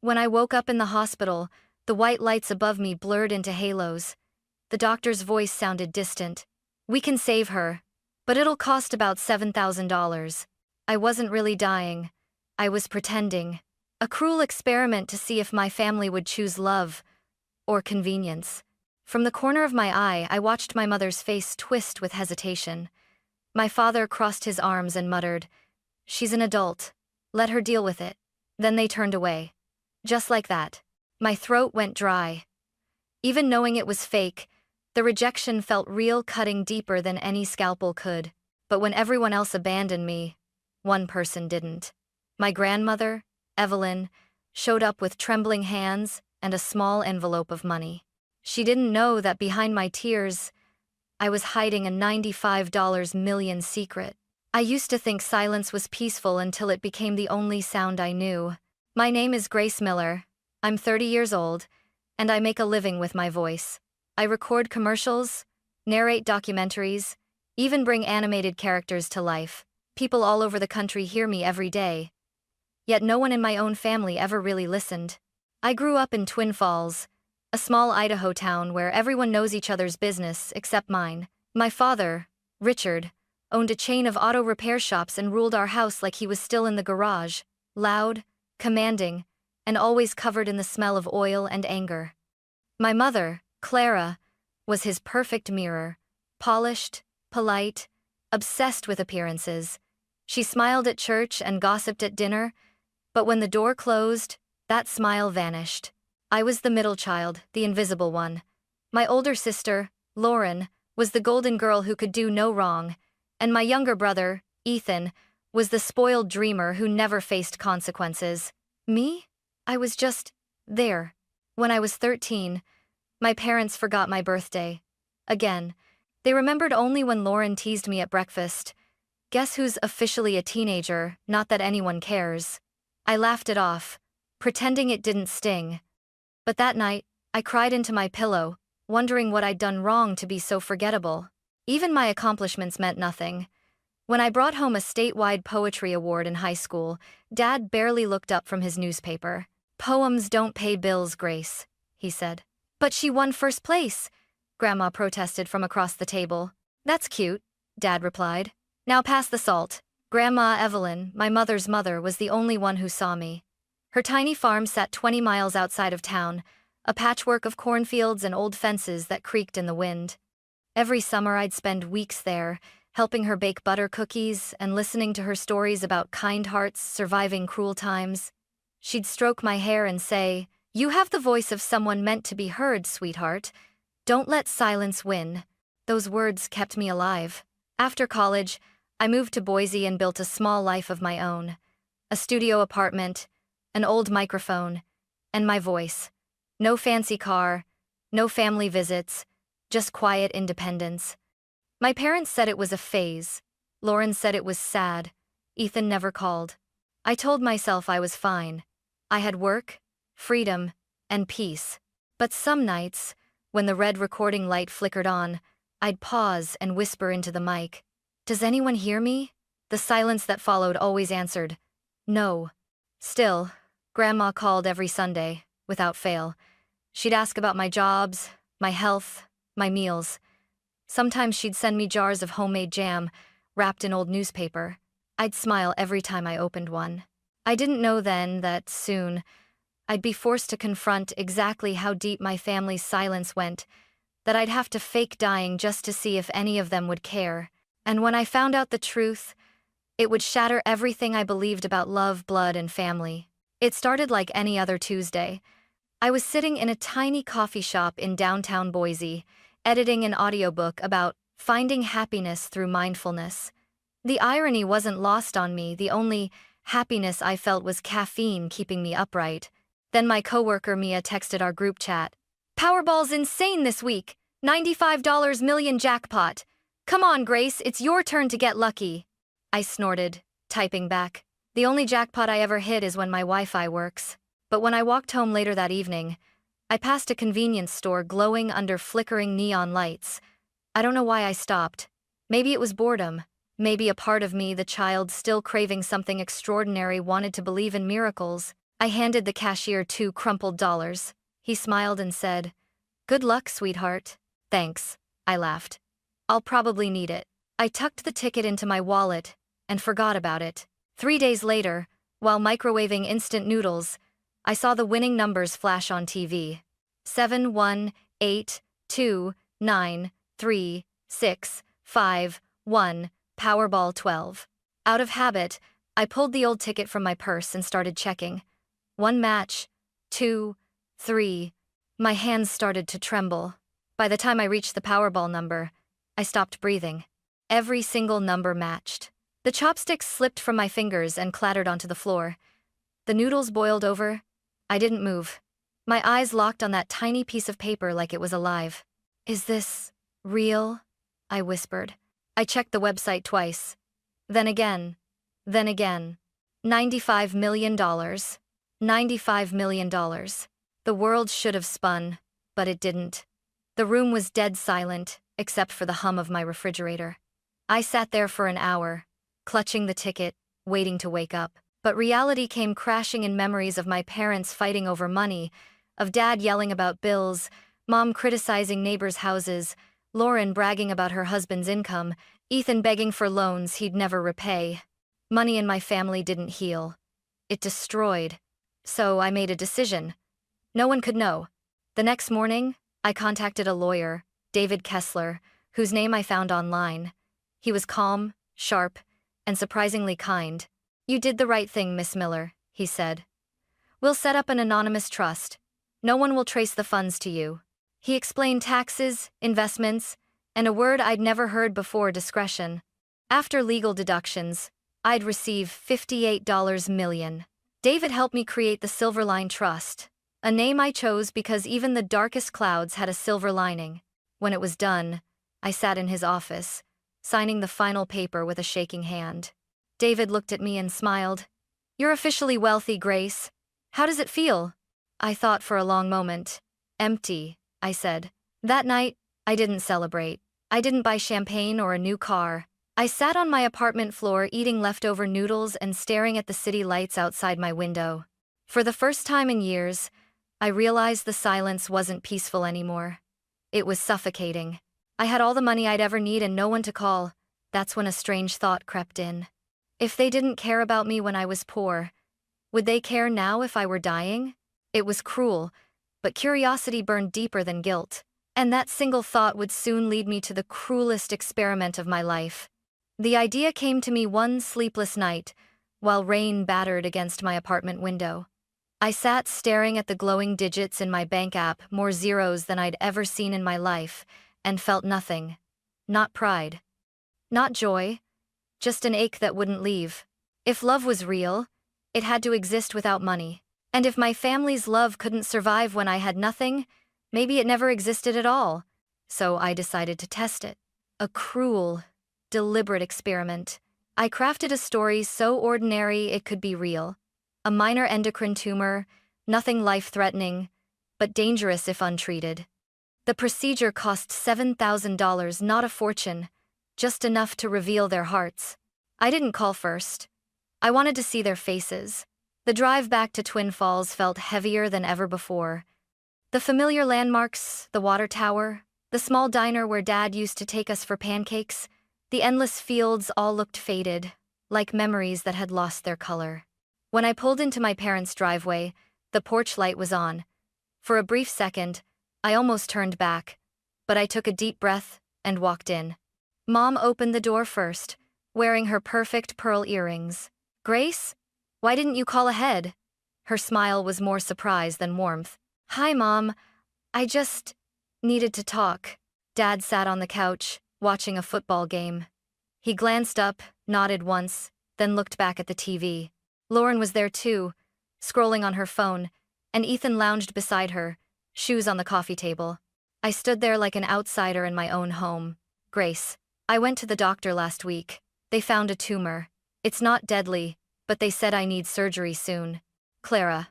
When I woke up in the hospital, the white lights above me blurred into halos. The doctor's voice sounded distant. "We can save her, but it'll cost about $7,000. I wasn't really dying. I was pretending. A cruel experiment to see if my family would choose love or convenience. From the corner of my eye, I watched my mother's face twist with hesitation. My father crossed his arms and muttered, "She's an adult. Let her deal with it." Then they turned away. Just like that. My throat went dry. Even knowing it was fake, the rejection felt real, cutting deeper than any scalpel could. But when everyone else abandoned me, one person didn't. My grandmother, Evelyn, showed up with trembling hands and a small envelope of money. She didn't know that behind my tears, I was hiding a $95 million secret. I used to think silence was peaceful until it became the only sound I knew. My name is Grace Miller. I'm 30 years old, and I make a living with my voice. I record commercials, narrate documentaries, even bring animated characters to life. People all over the country hear me every day. Yet no one in my own family ever really listened. I grew up in Twin Falls, a small Idaho town where everyone knows each other's business except mine. My father, Richard, owned a chain of auto repair shops and ruled our house like he was still in the garage, loud, commanding, and always covered in the smell of oil and anger. My mother, Clara, was his perfect mirror, polished, polite, obsessed with appearances. She smiled at church and gossiped at dinner, but when the door closed, that smile vanished. I was the middle child, the invisible one. My older sister, Lauren, was the golden girl who could do no wrong, and my younger brother, Ethan, was the spoiled dreamer who never faced consequences. Me? I was just there. When I was 13, my parents forgot my birthday. Again, they remembered only when Lauren teased me at breakfast. Guess who's officially a teenager, not that anyone cares. I laughed it off, pretending it didn't sting. But that night, I cried into my pillow, wondering what I'd done wrong to be so forgettable. Even my accomplishments meant nothing. When I brought home a statewide poetry award in high school, Dad barely looked up from his newspaper. "Poems don't pay bills, Grace," he said. "But she won first place," Grandma protested from across the table. "That's cute," Dad replied. "Now pass the salt." Grandma Evelyn, my mother's mother, was the only one who saw me. Her tiny farm sat 20 miles outside of town, a patchwork of cornfields and old fences that creaked in the wind. Every summer I'd spend weeks there, helping her bake butter cookies and listening to her stories about kind hearts surviving cruel times. She'd stroke my hair and say, "You have the voice of someone meant to be heard, sweetheart. Don't let silence win." Those words kept me alive. After college, I moved to Boise and built a small life of my own. A studio apartment, an old microphone, and my voice. No fancy car, no family visits, just quiet independence. My parents said it was a phase. Lauren said it was sad. Ethan never called. I told myself I was fine. I had work, freedom, and peace. But some nights, when the red recording light flickered on, I'd pause and whisper into the mic, "Does anyone hear me?" The silence that followed always answered, "No." Still, Grandma called every Sunday, without fail. She'd ask about my jobs, my health, my meals. Sometimes she'd send me jars of homemade jam, wrapped in old newspaper. I'd smile every time I opened one. I didn't know then that, soon, I'd be forced to confront exactly how deep my family's silence went, that I'd have to fake dying just to see if any of them would care. And when I found out the truth, it would shatter everything I believed about love, blood, and family. It started like any other Tuesday. I was sitting in a tiny coffee shop in downtown Boise, editing an audiobook about finding happiness through mindfulness. The irony wasn't lost on me. The only happiness I felt was caffeine keeping me upright. Then my coworker Mia texted our group chat. "Powerball's insane this week. $95 million jackpot. Come on, Grace, it's your turn to get lucky." I snorted, typing back. The only jackpot I ever hit is when my Wi-Fi works. But when I walked home later that evening, I passed a convenience store glowing under flickering neon lights. I don't know why I stopped. Maybe it was boredom. Maybe a part of me, the child still craving something extraordinary, wanted to believe in miracles. I handed the cashier 2 crumpled dollars. He smiled and said, "Good luck, sweetheart." "Thanks," I laughed. "I'll probably need it." I tucked the ticket into my wallet and forgot about it. 3 days later, while microwaving instant noodles, I saw the winning numbers flash on TV. 718293651 Powerball 12. Out of habit, I pulled the old ticket from my purse and started checking. One match, two, three. My hands started to tremble. By the time I reached the Powerball number, I stopped breathing. Every single number matched. The chopsticks slipped from my fingers and clattered onto the floor. The noodles boiled over. I didn't move. My eyes locked on that tiny piece of paper like it was alive. "Is this real?" I whispered. I checked the website twice. Then again. Then again. $95 million. $95 million. The world should have spun, but it didn't. The room was dead silent, except for the hum of my refrigerator. I sat there for an hour, clutching the ticket, waiting to wake up. But reality came crashing in memories of my parents fighting over money, of Dad yelling about bills, Mom criticizing neighbors' houses, Lauren bragging about her husband's income, Ethan begging for loans he'd never repay. Money in my family didn't heal. It destroyed. So I made a decision. No one could know. The next morning, I contacted a lawyer, David Kessler, whose name I found online. He was calm, sharp, and surprisingly kind. "You did the right thing, Miss Miller," he said. "We'll set up an anonymous trust. No one will trace the funds to you." He explained taxes, investments, and a word I'd never heard before: discretion. After legal deductions, I'd receive $58 million. David helped me create the Silverline Trust, a name I chose because even the darkest clouds had a silver lining. When it was done, I sat in his office, signing the final paper with a shaking hand. David looked at me and smiled. "You're officially wealthy, Grace. How does it feel?" I thought for a long moment. "Empty," I said. That night, I didn't celebrate. I didn't buy champagne or a new car. I sat on my apartment floor eating leftover noodles and staring at the city lights outside my window. For the first time in years, I realized the silence wasn't peaceful anymore. It was suffocating. I had all the money I'd ever need and no one to call. That's when a strange thought crept in. If they didn't care about me when I was poor, would they care now if I were dying? It was cruel, but curiosity burned deeper than guilt. And that single thought would soon lead me to the cruelest experiment of my life. The idea came to me one sleepless night, while rain battered against my apartment window. I sat staring at the glowing digits in my bank app, more zeros than I'd ever seen in my life, and felt nothing. Not pride. Not joy. Just an ache that wouldn't leave. If love was real, it had to exist without money. And if my family's love couldn't survive when I had nothing, maybe it never existed at all. So I decided to test it. A cruel, deliberate experiment. I crafted a story so ordinary it could be real. A minor endocrine tumor, nothing life-threatening, but dangerous if untreated. The procedure cost $7,000, not a fortune, just enough to reveal their hearts. I didn't call first. I wanted to see their faces. The drive back to Twin Falls felt heavier than ever before. The familiar landmarks, the water tower, the small diner where Dad used to take us for pancakes, the endless fields all looked faded, like memories that had lost their color. When I pulled into my parents' driveway, the porch light was on. For a brief second, I almost turned back, but I took a deep breath and walked in. Mom opened the door first, wearing her perfect pearl earrings. "Grace? Why didn't you call ahead?" Her smile was more surprise than warmth. "Hi, Mom. I just needed to talk." Dad sat on the couch, watching a football game. He glanced up, nodded once, then looked back at the TV. Lauren was there too, scrolling on her phone, and Ethan lounged beside her, shoes on the coffee table. I stood there like an outsider in my own home. "Grace, I went to the doctor last week. They found a tumor. It's not deadly, but they said I need surgery soon." Clara.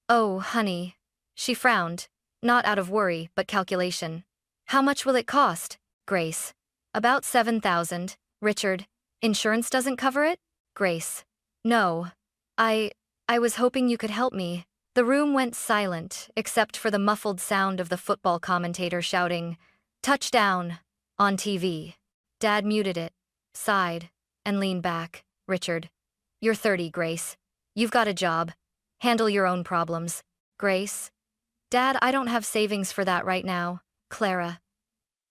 "Oh, honey." She frowned, not out of worry, but calculation. "How much will it cost?" Grace. "About $7,000. Richard. Insurance doesn't cover it?" Grace. "No. I I was hoping you could help me. The room went silent, except for the muffled sound of the football commentator shouting, "Touchdown!" on TV. Dad muted it, sighed, and leaned back. "Richard, you're 30, Grace. You've got a job. Handle your own problems." "Grace? Dad, I don't have savings for that right now." "Clara.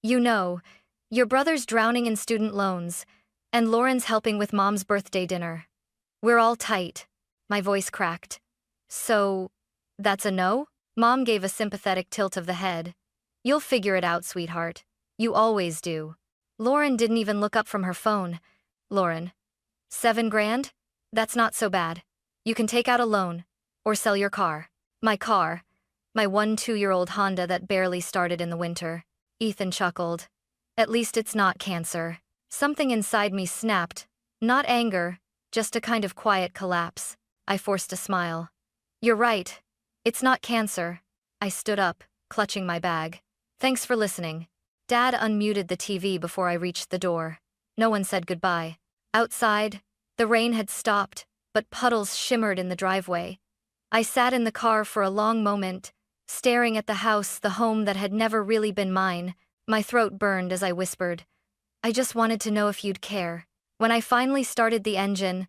You know, your brother's drowning in student loans, and Lauren's helping with Mom's birthday dinner. We're all tight." My voice cracked. "So, that's a no?" Mom gave a sympathetic tilt of the head. "You'll figure it out, sweetheart. You always do." Lauren didn't even look up from her phone. "Lauren, 7 grand? That's not so bad. You can take out a loan, or sell your car." "My car? My 2-year-old Honda that barely started in the winter." Ethan chuckled. "At least it's not cancer." Something inside me snapped. Not anger, just a kind of quiet collapse. I forced a smile. "You're right. It's not cancer." I stood up, clutching my bag. "Thanks for listening." Dad unmuted the TV before I reached the door. No one said goodbye. Outside, the rain had stopped, but puddles shimmered in the driveway. I sat in the car for a long moment, staring at the house, the home that had never really been mine. My throat burned as I whispered, "I just wanted to know if you'd care." When I finally started the engine,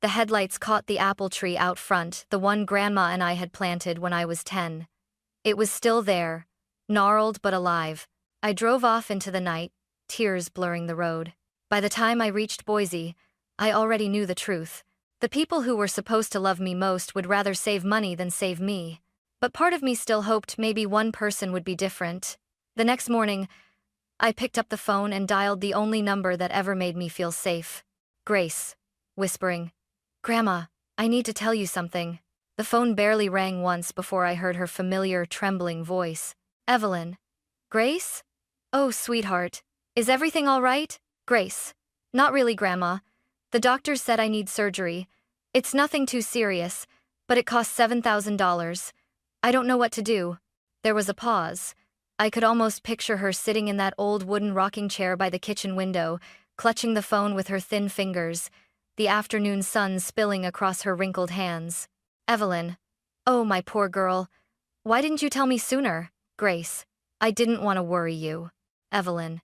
the headlights caught the apple tree out front, the one Grandma and I had planted when I was 10. It was still there, gnarled but alive. I drove off into the night, tears blurring the road. By the time I reached Boise, I already knew the truth. The people who were supposed to love me most would rather save money than save me. But part of me still hoped maybe one person would be different. The next morning, I picked up the phone and dialed the only number that ever made me feel safe. Grace, whispering, "Grandma, I need to tell you something." The phone barely rang once before I heard her familiar, trembling voice. "Evelyn." "Grace? Oh, sweetheart. Is everything all right?" "Grace. Not really, Grandma. The doctor said I need surgery. It's nothing too serious, but it costs $7,000. I don't know what to do." There was a pause. I could almost picture her sitting in that old wooden rocking chair by the kitchen window, clutching the phone with her thin fingers, the afternoon sun spilling across her wrinkled hands. "Evelyn. Oh, my poor girl. Why didn't you tell me sooner?" "Grace. I didn't want to worry you." "Evelyn.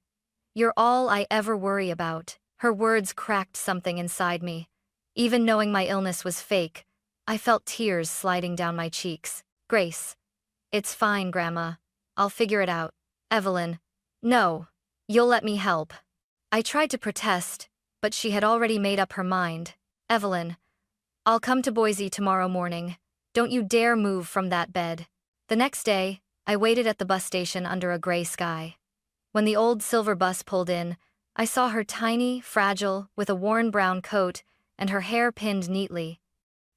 You're all I ever worry about." Her words cracked something inside me. Even knowing my illness was fake, I felt tears sliding down my cheeks. "Grace. It's fine, Grandma. I'll figure it out." "Evelyn. No. You'll let me help." I tried to protest, but she had already made up her mind. "Evelyn. I'll come to Boise tomorrow morning. Don't you dare move from that bed." The next day, I waited at the bus station under a gray sky. When the old silver bus pulled in, I saw her tiny, fragile, with a worn brown coat and her hair pinned neatly.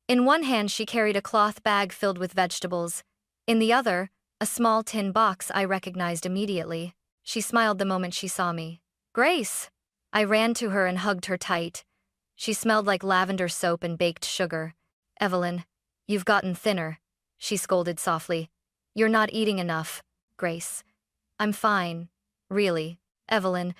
In one hand she carried a cloth bag filled with vegetables. In the other, a small tin box I recognized immediately. She smiled the moment she saw me. "Grace!" I ran to her and hugged her tight. She smelled like lavender soap and baked sugar. "Evelyn, you've gotten thinner," she scolded softly. "You're not eating enough." "Grace. I'm fine. Really." "Evelyn,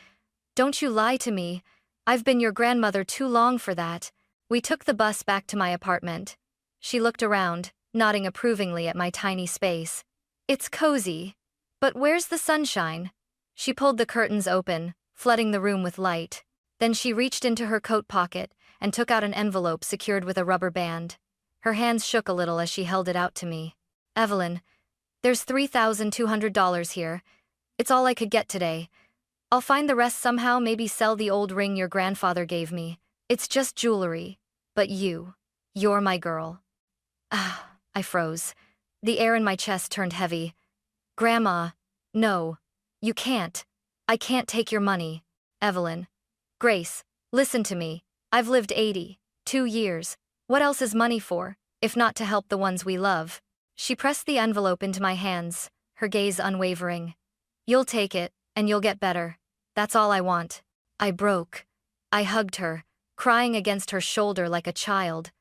don't you lie to me. I've been your grandmother too long for that." We took the bus back to my apartment. She looked around, nodding approvingly at my tiny space. "It's cozy. But where's the sunshine?" She pulled the curtains open, flooding the room with light. Then she reached into her coat pocket and took out an envelope secured with a rubber band. Her hands shook a little as she held it out to me. "Evelyn, there's $3,200 here. It's all I could get today. I'll find the rest somehow, maybe sell the old ring your grandfather gave me. It's just jewelry. But you're my girl." Ah, I froze. The air in my chest turned heavy. "Grandma, no. You can't. I can't take your money." "Evelyn." "Grace, listen to me. I've lived 82 years. What else is money for, if not to help the ones we love?" She pressed the envelope into my hands, her gaze unwavering. "You'll take it, and you'll get better. That's all I want." I broke. I hugged her, crying against her shoulder like a child.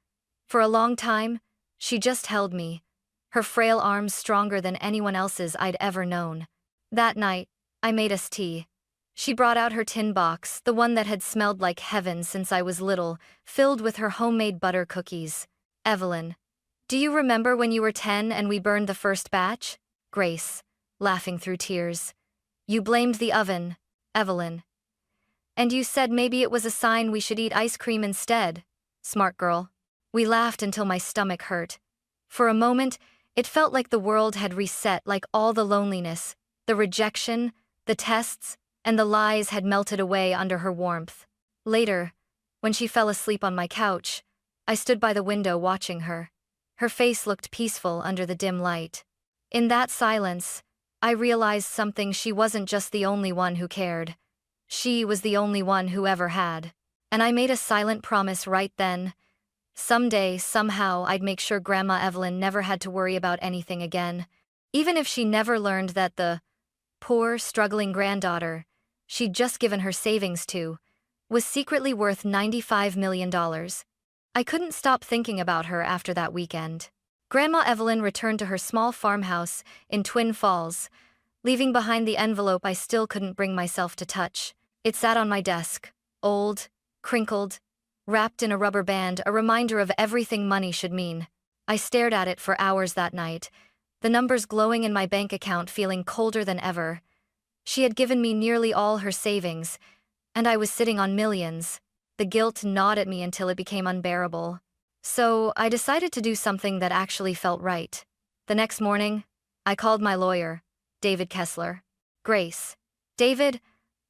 For a long time, she just held me, her frail arms stronger than anyone else's I'd ever known. That night, I made us tea. She brought out her tin box, the one that had smelled like heaven since I was little, filled with her homemade butter cookies. "Evelyn, Do you remember when you were 10 and we burned the first batch? Grace, laughing through tears. You blamed the oven, Evelyn. And you said maybe it was a sign we should eat ice cream instead. Smart girl. We laughed until my stomach hurt. For a moment, it felt like the world had reset, like all the loneliness, the rejection, the tests, and the lies had melted away under her warmth. Later, when she fell asleep on my couch, I stood by the window watching her. Her face looked peaceful under the dim light. In that silence, I realized something: she wasn't just the only one who cared. She was the only one who ever had. And I made a silent promise right then. Someday, somehow, I'd make sure Grandma Evelyn never had to worry about anything again. Even if she never learned that the poor, struggling granddaughter she'd just given her savings to was secretly worth $95 million. I couldn't stop thinking about her after that weekend. Grandma Evelyn returned to her small farmhouse in Twin Falls, leaving behind the envelope I still couldn't bring myself to touch. It sat on my desk, old, crinkled, wrapped in a rubber band, a reminder of everything money should mean. I stared at it for hours that night, the numbers glowing in my bank account feeling colder than ever. She had given me nearly all her savings, and I was sitting on millions. The guilt gnawed at me until it became unbearable. So I decided to do something that actually felt right. The next morning, I called my lawyer, David Kessler. Grace. David,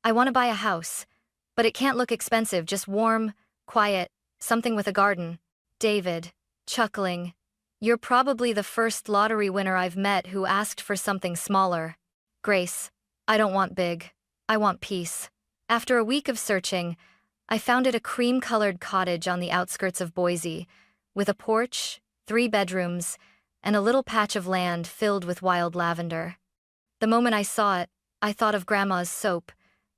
I want to buy a house, but it can't look expensive, just warm, quiet, something with a garden. David, chuckling. You're probably the first lottery winner I've met who asked for something smaller. Grace, I don't want big. I want peace. After a week of searching, I found it: a cream-colored cottage on the outskirts of Boise, with a porch, 3 bedrooms, and a little patch of land filled with wild lavender. The moment I saw it, I thought of Grandma's soap,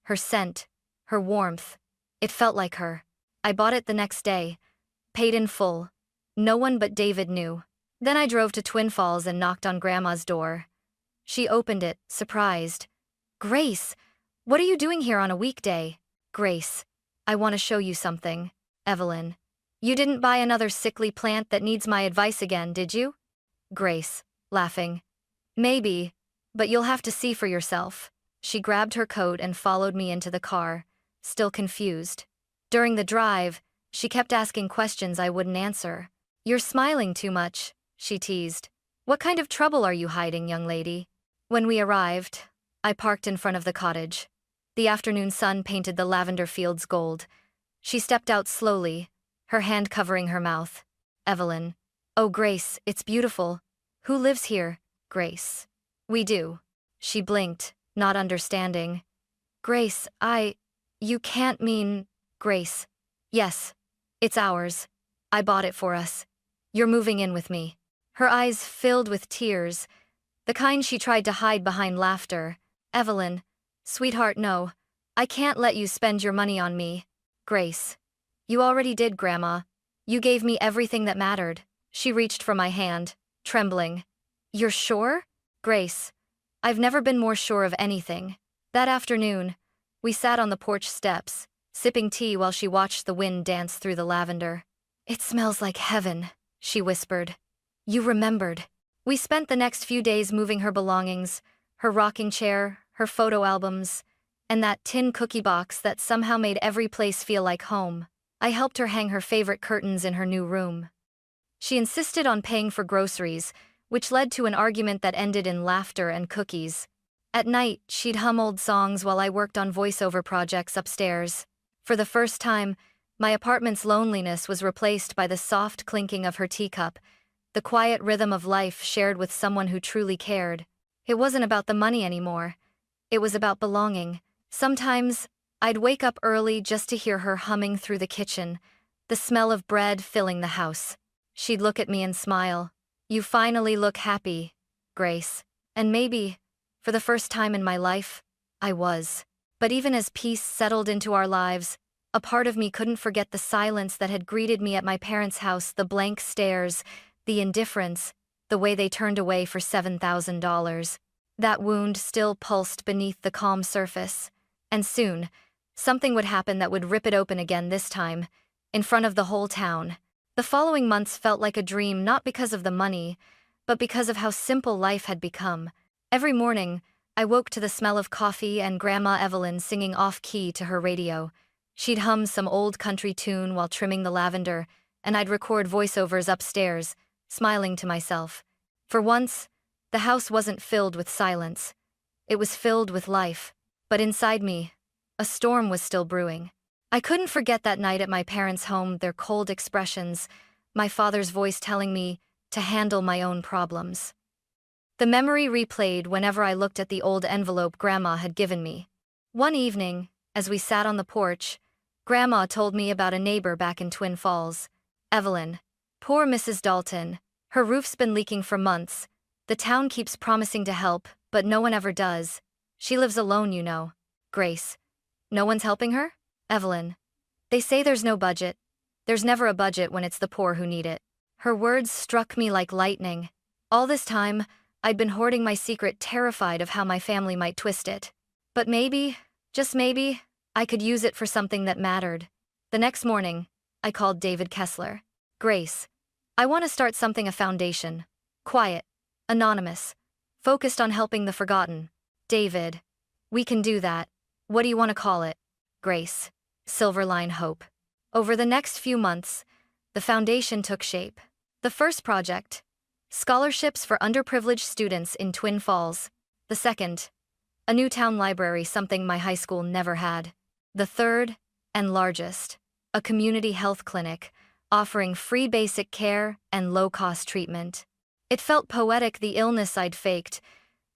her scent, her warmth. It felt like her. I bought it the next day, paid in full. No one but David knew. Then I drove to Twin Falls and knocked on Grandma's door. She opened it, surprised. Grace, what are you doing here on a weekday? Grace, I want to show you something. Evelyn, you didn't buy another sickly plant that needs my advice again, did you? Grace, laughing. Maybe, but you'll have to see for yourself. She grabbed her coat and followed me into the car, still confused. During the drive, she kept asking questions I wouldn't answer. You're smiling too much, she teased. What kind of trouble are you hiding, young lady? When we arrived, I parked in front of the cottage. The afternoon sun painted the lavender fields gold. She stepped out slowly, her hand covering her mouth. Evelyn. Oh, Grace, it's beautiful. Who lives here? Grace. We do. She blinked, not understanding. Grace, you can't mean... Grace. Yes. It's ours. I bought it for us. You're moving in with me. Her eyes filled with tears, the kind she tried to hide behind laughter. Evelyn. Sweetheart, no. I can't let you spend your money on me. Grace. You already did, Grandma. You gave me everything that mattered. She reached for my hand, trembling. You're sure? Grace. I've never been more sure of anything. That afternoon, we sat on the porch steps, sipping tea while she watched the wind dance through the lavender. It smells like heaven, she whispered. You remembered. We spent the next few days moving her belongings, her rocking chair, her photo albums, and that tin cookie box that somehow made every place feel like home. I helped her hang her favorite curtains in her new room. She insisted on paying for groceries, which led to an argument that ended in laughter and cookies. At night, she'd hum old songs while I worked on voiceover projects upstairs. For the first time, my apartment's loneliness was replaced by the soft clinking of her teacup, the quiet rhythm of life shared with someone who truly cared. It wasn't about the money anymore. It was about belonging. Sometimes, I'd wake up early just to hear her humming through the kitchen, the smell of bread filling the house. She'd look at me and smile. You finally look happy, Grace. And maybe, for the first time in my life, I was. But even as peace settled into our lives, a part of me couldn't forget the silence that had greeted me at my parents' house, the blank stares, the indifference, the way they turned away for $7,000. That wound still pulsed beneath the calm surface. And soon, something would happen that would rip it open again, this time, in front of the whole town. The following months felt like a dream, not because of the money, but because of how simple life had become. Every morning, I woke to the smell of coffee and Grandma Evelyn singing off-key to her radio. She'd hum some old country tune while trimming the lavender, and I'd record voiceovers upstairs, smiling to myself. For once, the house wasn't filled with silence. It was filled with life. But inside me, a storm was still brewing. I couldn't forget that night at my parents' home, their cold expressions, my father's voice telling me to handle my own problems. The memory replayed whenever I looked at the old envelope Grandma had given me. One evening, as we sat on the porch, Grandma told me about a neighbor back in Twin Falls. Evelyn. Poor Mrs. Dalton. Her roof's been leaking for months. The town keeps promising to help, but no one ever does. She lives alone, you know. Grace. No one's helping her? Evelyn. They say there's no budget. There's never a budget when it's the poor who need it. Her words struck me like lightning. All this time, I'd been hoarding my secret, terrified of how my family might twist it. But maybe, just maybe, I could use it for something that mattered. The next morning, I called David Kessler. Grace. I want to start something, a foundation. Quiet. Anonymous. Focused on helping the forgotten. David. We can do that. What do you want to call it? Grace. Silverline Hope. Over the next few months, the foundation took shape. The first project, scholarships for underprivileged students in Twin Falls. The second, a new town library, something my high school never had. The third, and largest, a community health clinic, offering free basic care and low-cost treatment. It felt poetic, the illness I'd faked,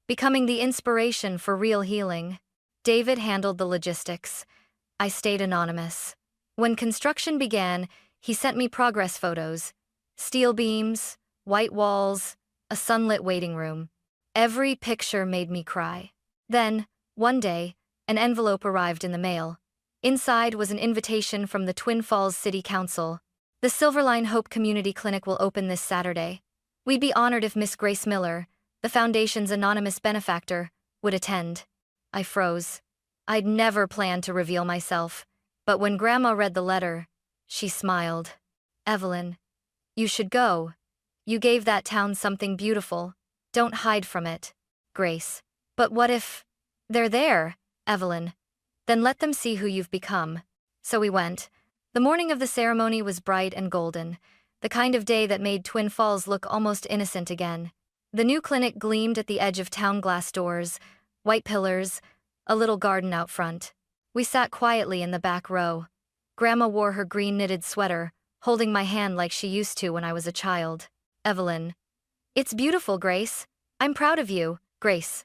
becoming the inspiration for real healing. David handled the logistics. I stayed anonymous. When construction began, he sent me progress photos. Steel beams, white walls, a sunlit waiting room. Every picture made me cry. Then, one day, an envelope arrived in the mail. Inside was an invitation from the Twin Falls City Council. The Silverline Hope Community Clinic will open this Saturday. We'd be honored if Miss Grace Miller, the foundation's anonymous benefactor, would attend. I froze. I'd never planned to reveal myself, but when Grandma read the letter, she smiled. Evelyn, you should go. You gave that town something beautiful. Don't hide from it. Grace. But what if they're there, Evelyn? Then let them see who you've become. So we went. The morning of the ceremony was bright and golden, the kind of day that made Twin Falls look almost innocent again. The new clinic gleamed at the edge of town glass doors, white pillars, a little garden out front. We sat quietly in the back row. Grandma wore her green knitted sweater, holding my hand like she used to when I was a child. Evelyn. It's beautiful, Grace. I'm proud of you, Grace.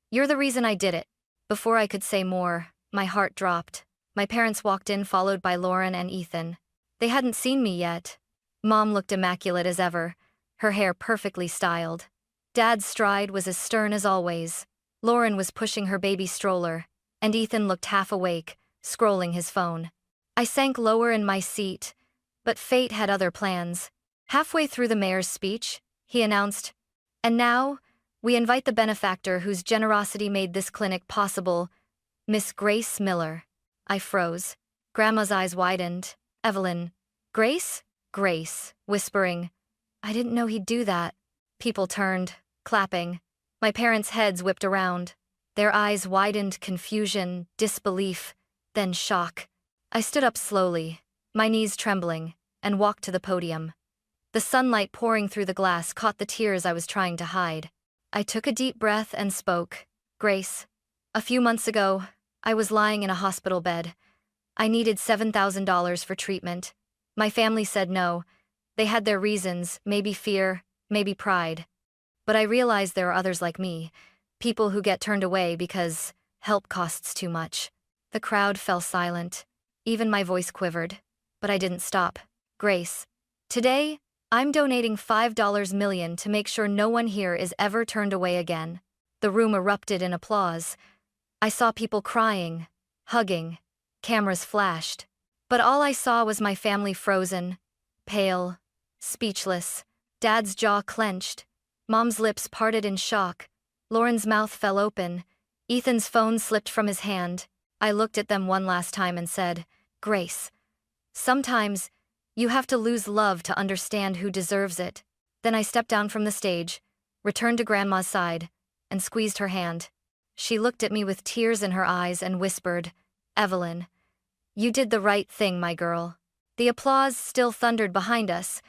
You're the reason I did it. Before I could say more, my heart dropped. My parents walked in, followed by Lauren and Ethan. They hadn't seen me yet. Mom looked immaculate as ever, her hair perfectly styled. Dad's stride was as stern as always. Lauren was pushing her baby stroller, and Ethan looked half awake, scrolling his phone. I sank lower in my seat, but fate had other plans. Halfway through the mayor's speech, he announced, "And now, we invite the benefactor whose generosity made this clinic possible, Miss Grace Miller." I froze. Grandma's eyes widened. Evelyn. Grace? Grace, whispering. I didn't know he'd do that. People turned, clapping. My parents' heads whipped around. Their eyes widened, confusion, disbelief, then shock. I stood up slowly, my knees trembling, and walked to the podium. The sunlight pouring through the glass caught the tears I was trying to hide. I took a deep breath and spoke. Grace, a few months ago, I was lying in a hospital bed. I needed $7,000 for treatment. My family said no. They had their reasons, maybe fear, maybe pride. But I realized there are others like me, people who get turned away because help costs too much. The crowd fell silent. Even my voice quivered. But I didn't stop. Grace, today, I'm donating $5 million to make sure no one here is ever turned away again. The room erupted in applause. I saw people crying, hugging, cameras flashed. But all I saw was my family frozen, pale, speechless. Dad's jaw clenched. Mom's lips parted in shock. Lauren's mouth fell open. Ethan's phone slipped from his hand. I looked at them one last time and said, Grace, sometimes You have to lose love to understand who deserves it. Then I stepped down from the stage, returned to Grandma's side, and squeezed her hand. She looked at me with tears in her eyes and whispered, "Evelyn, you did the right thing, my girl." The applause still thundered behind us,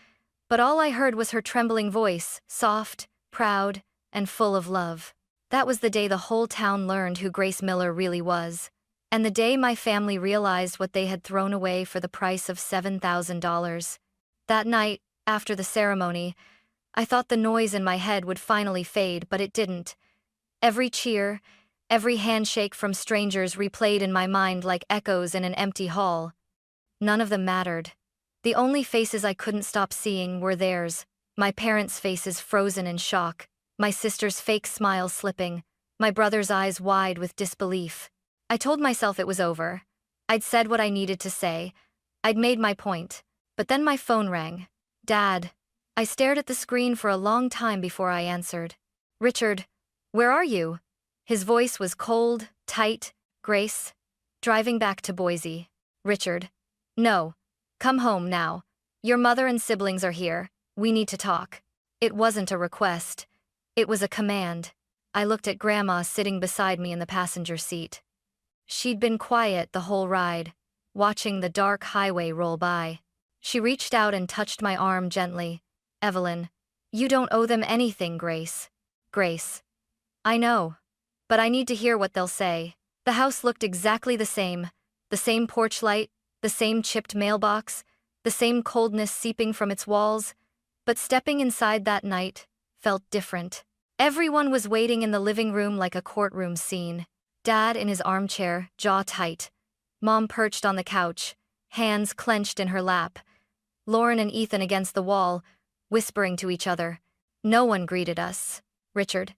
but all I heard was her trembling voice, soft, proud, and full of love. That was the day the whole town learned who Grace Miller really was, and the day my family realized what they had thrown away for the price of $7,000. That night, after the ceremony, I thought the noise in my head would finally fade, but it didn't. Every cheer, every handshake from strangers replayed in my mind like echoes in an empty hall. None of them mattered. The only faces I couldn't stop seeing were theirs, my parents' faces frozen in shock, my sister's fake smile slipping, my brother's eyes wide with disbelief. I told myself it was over. I'd said what I needed to say. I'd made my point. But then my phone rang. "Dad." I stared at the screen for a long time before I answered. "Richard, where are you?" His voice was cold, tight. "Grace, driving back to Boise." "Richard, no. Come home now. Your mother and siblings are here. We need to talk." It wasn't a request. It was a command. I looked at Grandma sitting beside me in the passenger seat. She'd been quiet the whole ride, watching the dark highway roll by. She reached out and touched my arm gently. "Evelyn, you don't owe them anything, Grace." "Grace. I know. But I need to hear what they'll say." The house looked exactly the same porch light, the same chipped mailbox, the same coldness seeping from its walls, but stepping inside that night felt different. Everyone was waiting in the living room like a courtroom scene. Dad in his armchair, jaw tight. Mom perched on the couch, hands clenched in her lap. Lauren and Ethan against the wall, whispering to each other. No one greeted us. "Richard,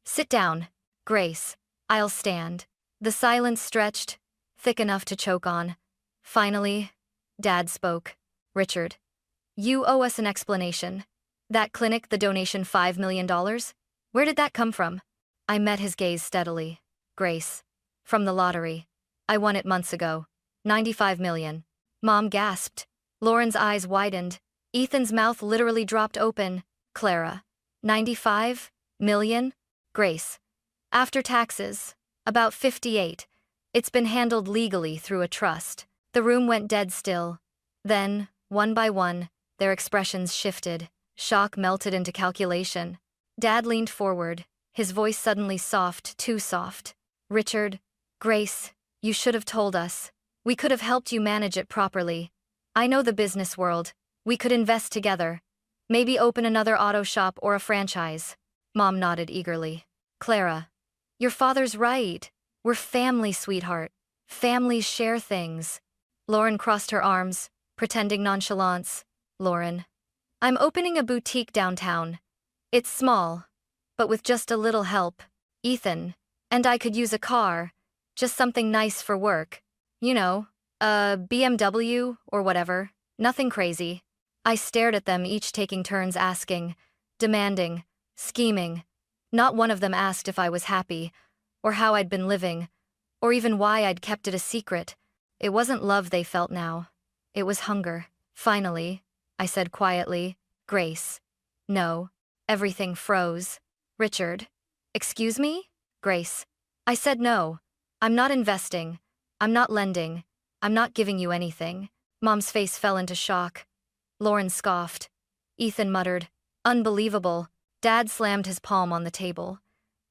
sit down." "Grace, I'll stand." The silence stretched, thick enough to choke on. Finally, Dad spoke. "Richard, you owe us an explanation. That clinic, the donation $5 million? Where did that come from?" I met his gaze steadily. "Grace, from the lottery. I won it months ago. 95 million. Mom gasped. Lauren's eyes widened. Ethan's mouth literally dropped open. "Clara, 95 million? Grace, after taxes, about 58. It's been handled legally through a trust." The room went dead still. Then, one by one, their expressions shifted. Shock melted into calculation. Dad leaned forward, his voice suddenly soft, too soft. "Richard, Grace, you should have told us. We could have helped you manage it properly. I know the business world. We could invest together. Maybe open another auto shop or a franchise." Mom nodded eagerly. "Clara, your father's right. We're family, sweetheart. Families share things." Lauren crossed her arms, pretending nonchalance. "Lauren, I'm opening a boutique downtown. It's small, but with just a little help. Ethan and I could use a car, just something nice for work. You know, a BMW or whatever, nothing crazy." I stared at them, each taking turns asking, demanding, scheming. Not one of them asked if I was happy, or how I'd been living, or even why I'd kept it a secret. It wasn't love they felt now. It was hunger. "Finally," I said quietly. "Grace." "No." Everything froze. "Richard." "Excuse me?" "Grace." I said no. "I'm not investing. I'm not lending. I'm not giving you anything." Mom's face fell into shock. Lauren scoffed. Ethan muttered, "Unbelievable." Dad slammed his palm on the table.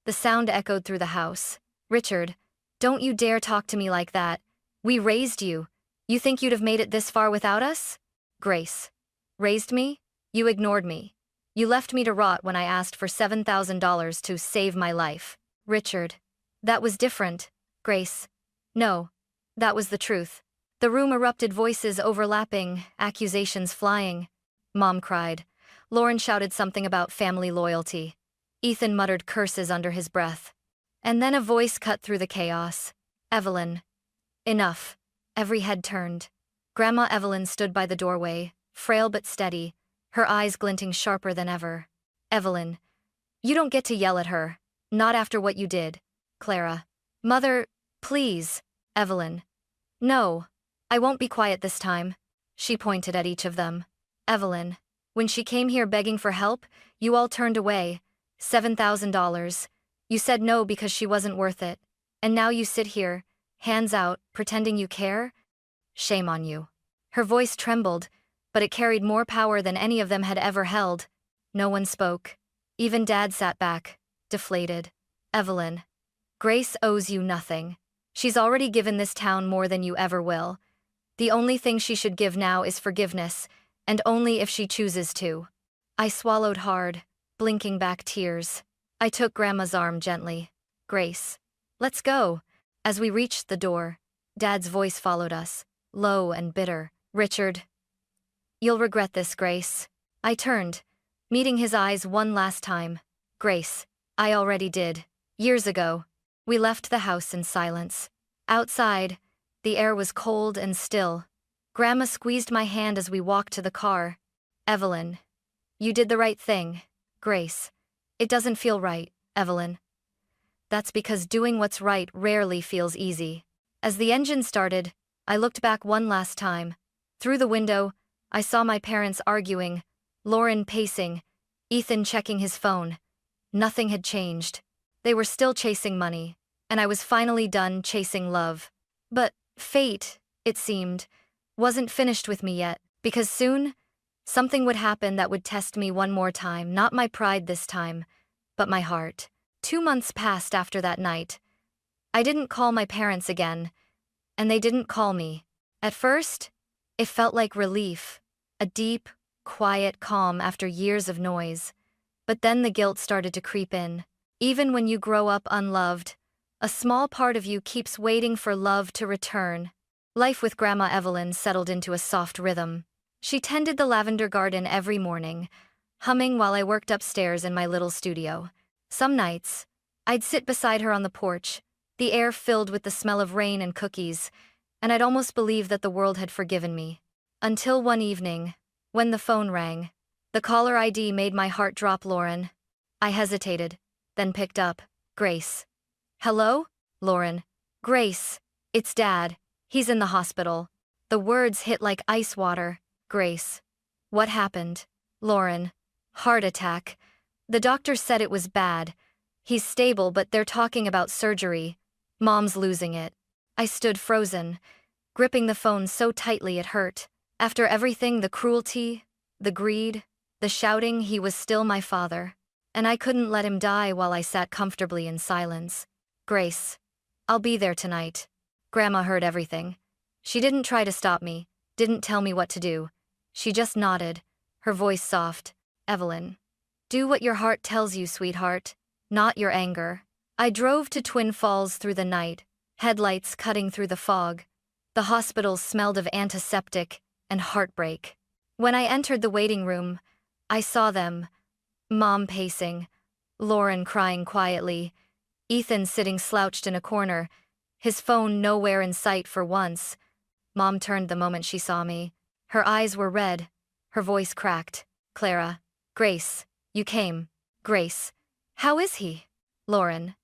The sound echoed through the house. "Richard, don't you dare talk to me like that. We raised you. You think you'd have made it this far without us?" "Grace. Raised me? You ignored me. You left me to rot when I asked for $7,000 to save my life." "Richard. That was different." "Grace. No. That was the truth." The room erupted, voices overlapping, accusations flying. Mom cried. Lauren shouted something about family loyalty. Ethan muttered curses under his breath. And then a voice cut through the chaos. "Evelyn. Enough." Every head turned. Grandma Evelyn stood by the doorway, frail but steady, her eyes glinting sharper than ever. "Evelyn, you don't get to yell at her. Not after what you did." "Clara." "Mother, please." "Evelyn." "No. I won't be quiet this time." She pointed at each of them. Evelyn. When she came here begging for help, you all turned away. $7,000. You said no because she wasn't worth it. And now you sit here, hands out, pretending you care? Shame on you. Her voice trembled, but it carried more power than any of them had ever held. No one spoke. Even Dad sat back, deflated. Evelyn. Grace owes you nothing. She's already given this town more than you ever will. The only thing she should give now is forgiveness, and only if she chooses to. I swallowed hard, blinking back tears. I took Grandma's arm gently. Grace. Let's go. As we reached the door, Dad's voice followed us, low and bitter. Richard. You'll regret this, Grace. I turned, meeting his eyes one last time. Grace. I already did. Years ago. We left the house in silence. Outside, the air was cold and still. Grandma squeezed my hand as we walked to the car. Evelyn. You did the right thing. Grace. It doesn't feel right, Evelyn. That's because doing what's right rarely feels easy. As the engine started, I looked back one last time. Through the window, I saw my parents arguing, Lauren pacing, Ethan checking his phone. Nothing had changed. They were still chasing money, and I was finally done chasing love. But fate, it seemed, wasn't finished with me yet, because soon, something would happen that would test me one more time, not my pride this time, but my heart. 2 months passed after that night. I didn't call my parents again, and they didn't call me. At first, it felt like relief, a deep, quiet calm after years of noise. But then the guilt started to creep in. Even when you grow up unloved, a small part of you keeps waiting for love to return. Life with Grandma Evelyn settled into a soft rhythm. She tended the lavender garden every morning, humming while I worked upstairs in my little studio. Some nights, I'd sit beside her on the porch, the air filled with the smell of rain and cookies, and I'd almost believe that the world had forgiven me. Until one evening, when the phone rang. The caller ID made my heart drop. Lauren. I hesitated, then picked up. Grace. Hello? Lauren. Grace. It's Dad. He's in the hospital. The words hit like ice water. Grace. What happened? Lauren. Heart attack. The doctor said it was bad. He's stable, but they're talking about surgery. Mom's losing it. I stood frozen, gripping the phone so tightly it hurt. After everything, the cruelty, the greed, the shouting, he was still my father. And I couldn't let him die while I sat comfortably in silence. Grace. I'll be there tonight. Grandma heard everything. She didn't try to stop me, didn't tell me what to do. She just nodded, her voice soft. Evelyn. Do what your heart tells you, sweetheart, not your anger. I drove to Twin Falls through the night, headlights cutting through the fog. The hospital smelled of antiseptic and heartbreak. When I entered the waiting room, I saw them. Mom pacing, Lauren crying quietly, Ethan sitting slouched in a corner, his phone nowhere in sight for once. Mom turned the moment she saw me. Her eyes were red, her voice cracked. Clara. Grace. You came. Grace. How is he? Lauren.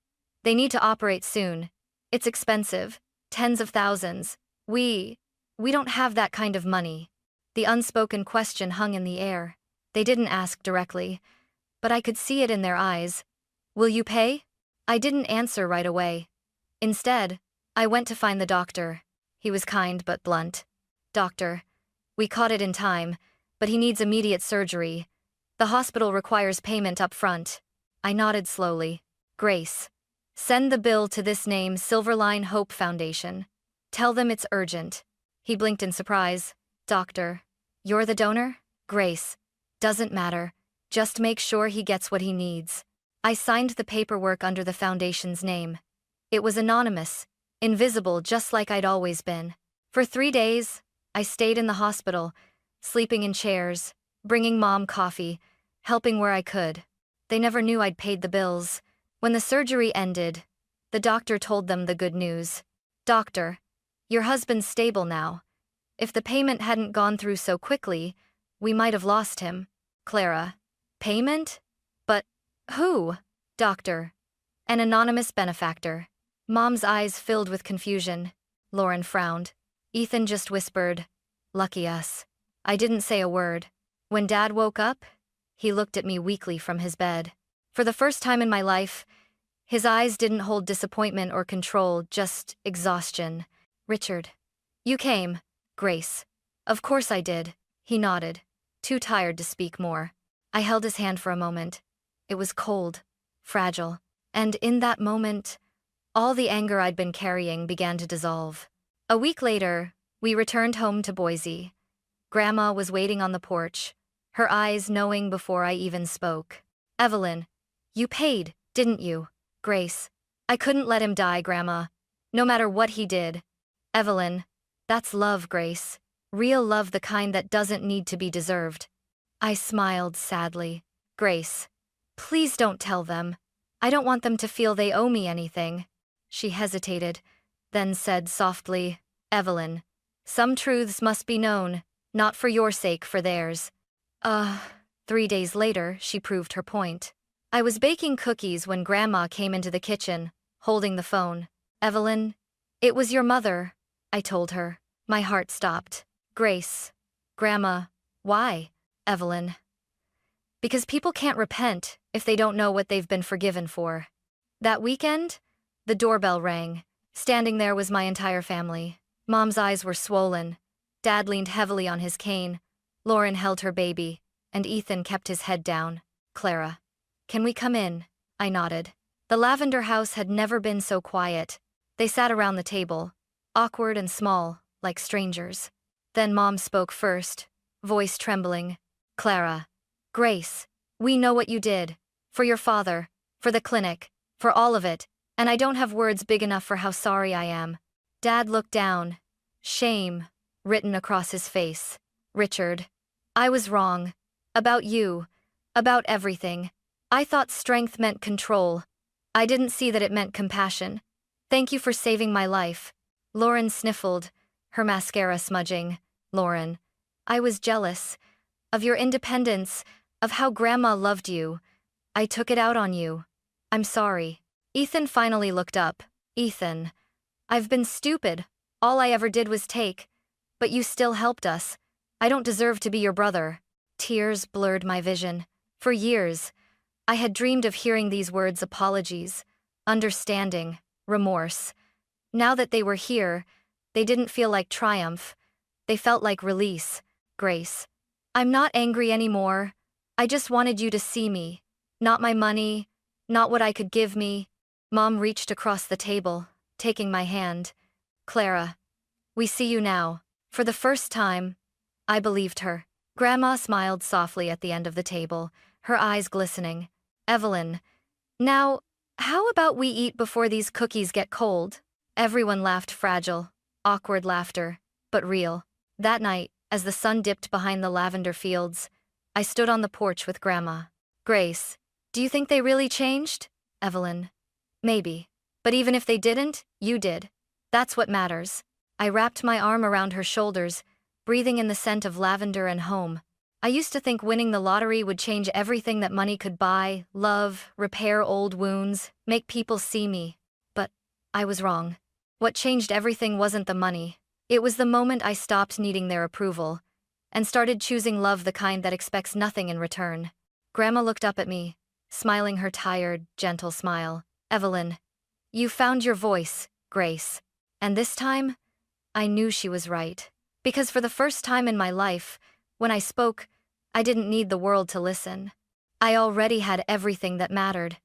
They need to operate soon. It's expensive. Tens of thousands. We don't have that kind of money. The unspoken question hung in the air. They didn't ask directly, but I could see it in their eyes. Will you pay? I didn't answer right away. Instead, I went to find the doctor. He was kind but blunt. Doctor. We caught it in time, but he needs immediate surgery. The hospital requires payment up front. I nodded slowly. Grace. Send the bill to this name, Silverline Hope Foundation. Tell them it's urgent. He blinked in surprise. Doctor. You're the donor? Grace. Doesn't matter. Just make sure he gets what he needs. I signed the paperwork under the foundation's name. It was anonymous, invisible, just like I'd always been. For 3 days, I stayed in the hospital, sleeping in chairs, bringing Mom coffee, helping where I could. They never knew I'd paid the bills. When the surgery ended, the doctor told them the good news. Doctor, your husband's stable now. If the payment hadn't gone through so quickly, we might have lost him. Clara. Payment? But who? Doctor. An anonymous benefactor. Mom's eyes filled with confusion. Lauren frowned. Ethan just whispered, lucky us. I didn't say a word. When Dad woke up, he looked at me weakly from his bed. For the first time in my life, his eyes didn't hold disappointment or control, just exhaustion. Richard. You came, Grace. Of course I did. He nodded, too tired to speak more. I held his hand for a moment. It was cold, fragile, and in that moment, all the anger I'd been carrying began to dissolve. A week later, we returned home to Boise. Grandma was waiting on the porch, her eyes knowing before I even spoke. Evelyn, you paid, didn't you? Grace. I couldn't let him die, Grandma. No matter what he did. Evelyn. That's love, Grace. Real love, the kind that doesn't need to be deserved. I smiled sadly. Grace. Please don't tell them. I don't want them to feel they owe me anything. She hesitated, then said softly, Evelyn. Some truths must be known, not for your sake, for theirs. 3 days later, she proved her point. I was baking cookies when Grandma came into the kitchen, holding the phone. Evelyn, it was your mother, I told her. My heart stopped. Grace. Grandma. Why? Evelyn. Because people can't repent if they don't know what they've been forgiven for. That weekend, the doorbell rang. Standing there was my entire family. Mom's eyes were swollen. Dad leaned heavily on his cane. Lauren held her baby, and Ethan kept his head down. Clara. Can we come in? I nodded. The Lavender house had never been so quiet. They sat around the table, awkward and small, like strangers. Then Mom spoke first, voice trembling. Clara. Grace. We know what you did. For your father. For the clinic. For all of it. And I don't have words big enough for how sorry I am. Dad looked down. Shame written across his face. Richard. I was wrong. About you. About everything. I thought strength meant control. I didn't see that it meant compassion. Thank you for saving my life. Lauren sniffled, her mascara smudging. Lauren. I was jealous. Of your independence, of how Grandma loved you. I took it out on you. I'm sorry. Ethan finally looked up. Ethan. I've been stupid. All I ever did was take. But you still helped us. I don't deserve to be your brother. Tears blurred my vision. For years, I had dreamed of hearing these words: apologies, understanding, remorse. Now that they were here, they didn't feel like triumph. They felt like release. Grace. I'm not angry anymore. I just wanted you to see me. Not my money, not what I could give me. Mom reached across the table, taking my hand. Clara. We see you now. For the first time, I believed her. Grandma smiled softly at the end of the table, her eyes glistening. Evelyn. Now, how about we eat before these cookies get cold? Everyone laughed, fragile, awkward laughter, but real. That night, as the sun dipped behind the lavender fields, I stood on the porch with Grandma. Grace. Do you think they really changed? Evelyn. Maybe. But even if they didn't, you did. That's what matters. I wrapped my arm around her shoulders, breathing in the scent of lavender and home. I used to think winning the lottery would change everything that money could buy: love, repair old wounds, make people see me. But I was wrong. What changed everything wasn't the money. It was the moment I stopped needing their approval and started choosing love, the kind that expects nothing in return. Grandma looked up at me, smiling her tired, gentle smile. Evelyn. You found your voice, Grace. And this time, I knew she was right. Because for the first time in my life, when I spoke, I didn't need the world to listen. I already had everything that mattered.